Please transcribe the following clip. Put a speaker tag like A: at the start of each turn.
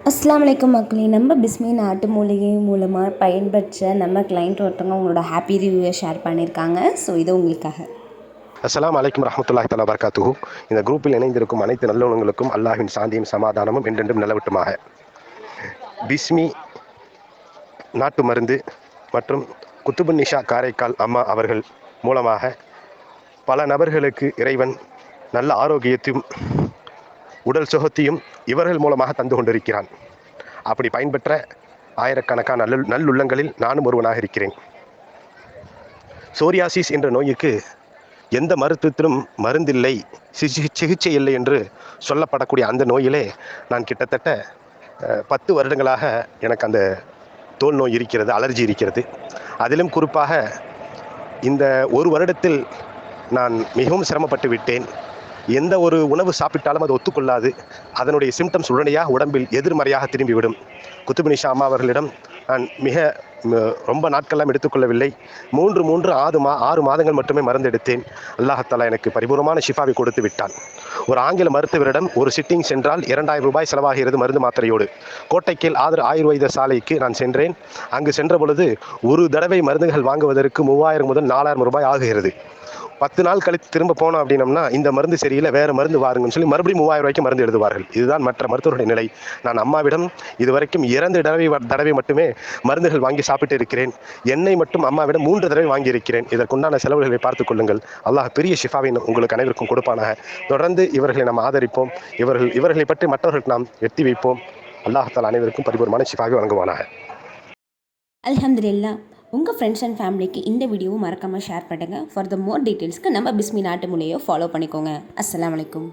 A: அஸ்ஸலாமு அலைக்கும் மக்களே. நம்ம பிஸ்மி நாட்டு மூலிகை மூலமாக பயன்பெற்ற நம்ம கிளைண்ட் ஒருத்தவங்க அவங்களோட ஹாப்பி ரிவ்யூவை ஷேர் பண்ணியிருக்காங்க. ஸோ இது உங்களுக்காக.
B: அஸ்ஸலாமு அலைக்கும் ரஹ்மத்துல்லாஹி தஆலா பரகாத்துஹு. இந்த குரூப்பில் இணைந்திருக்கும் அனைத்து நல்லுணங்களுக்கும் அல்லாஹ்வின் சாந்தியும் சமாதானமும் என்றென்றும் நிலவட்டுமாக. பிஸ்மி நாட்டு மருந்து மற்றும் குத்துபுன்னிஷா காரைக்கால் அம்மா அவர்கள் மூலமாக பல நபர்களுக்கு இறைவன் நல்ல ஆரோக்கியத்தையும் உடல் சுகத்தையும் இவர்கள் மூலமாக தந்து கொண்டிருக்கிறான். அப்படி பயன்பெற்ற ஆயிரக்கணக்கான நல்லுள்ளங்களில் நானும் ஒருவனாக இருக்கிறேன். சோரியாசிஸ் என்ற நோய்க்கு எந்த மருத்துவத்திலும் மருந்தில்லை, சிகிச்சை இல்லை என்று சொல்லப்படக்கூடிய அந்த நோயிலே நான் கிட்டத்தட்ட 10 வருடங்களாக எனக்கு அந்த தோல் நோய் இருக்கிறது, அலர்ஜி இருக்கிறது. அதிலும் குறிப்பாக இந்த ஒரு வருடத்தில் நான் மிகவும் சிரமப்பட்டு விட்டேன். எந்த ஒரு உணவு சாப்பிட்டாலும் அது ஒத்துக்கொள்ளாது. அதனுடைய சிம்டம்ஸ் உடனடியாக உடம்பில் எதிர்மறையாக திரும்பிவிடும். குத்துபுன்னிஷா அம்மா அவர்களிடம் நான் ரொம்ப நாட்கள்லாம் எடுத்துக்கொள்ளவில்லை. 6 மாதங்கள் மட்டுமே மருந்து எடுத்தேன். அல்லாஹ் எனக்கு பரிபூர்ணமான ஷிஃபாவை கொடுத்து விட்டான். ஒரு ஆங்கில மருத்துவரிடம் ஒரு சிட்டிங் சென்றால் 2000 ரூபாய் செலவாகிறது மருந்து மாத்திரையோடு. கோட்டைக்கேல் ஆயுர்வேத சாலைக்கு நான் சென்றேன். அங்கு சென்ற பொழுது ஒரு தடவை மருந்துகள் வாங்குவதற்கு 3000 முதல் 4000 ரூபாய் ஆகுகிறது. 10 நாள் கழித்து திரும்ப போனோம் அப்படின்னம்னா இந்த மருந்து சரியில்லை, வேறு மருந்து வாருங்கன்னு சொல்லி மறுபடியும் 3000 ரூபாய்க்கு மருந்து எழுதுவார்கள். இதுதான் மற்ற மருத்துவருடைய நிலை. நான் அம்மாவிடம் இதுவரைக்கும் 2 தடவை மட்டுமே மருந்துகள் வாங்கி சாப்பிட்டு இருக்கிறேன். எண்ணெய் மட்டும் அம்மாவிடம் 3 தடவை வாங்கியிருக்கிறேன். இதற்குண்டான செலவுகளை பார்த்துக் கொள்ளுங்கள். அல்லாஹ் பெரிய ஷிஃபாவை உங்களுக்கு அனைவருக்கும் கொடுப்பானாக. தொடர்ந்து இவர்களை நாம் ஆதரிப்போம். இவர்களை பற்றி மற்றவர்களுக்கு நாம் எத்தி வைப்போம். அல்லாஹ் தஆலா அனைவருக்கும் பரிபூர்ணமான ஷிஃபாவை வழங்குவானாக.
A: அல்ஹம்துலில்லாஹ். உங்கள் ஃப்ரெண்ட்ஸ் அண்ட் ஃபேமிலிக்கு இந்த வீடியோவும் மறக்காமல் ஷேர் பண்ணுங்கள். ஃபார் த மோர் டீட்டெயில்ஸ்க்கு நம்ம பிஸ்மி நாட்டு மூலிகையை ஃபாலோ பண்ணிக்கோங்க. அஸ்ஸலாமு அலைக்கும்.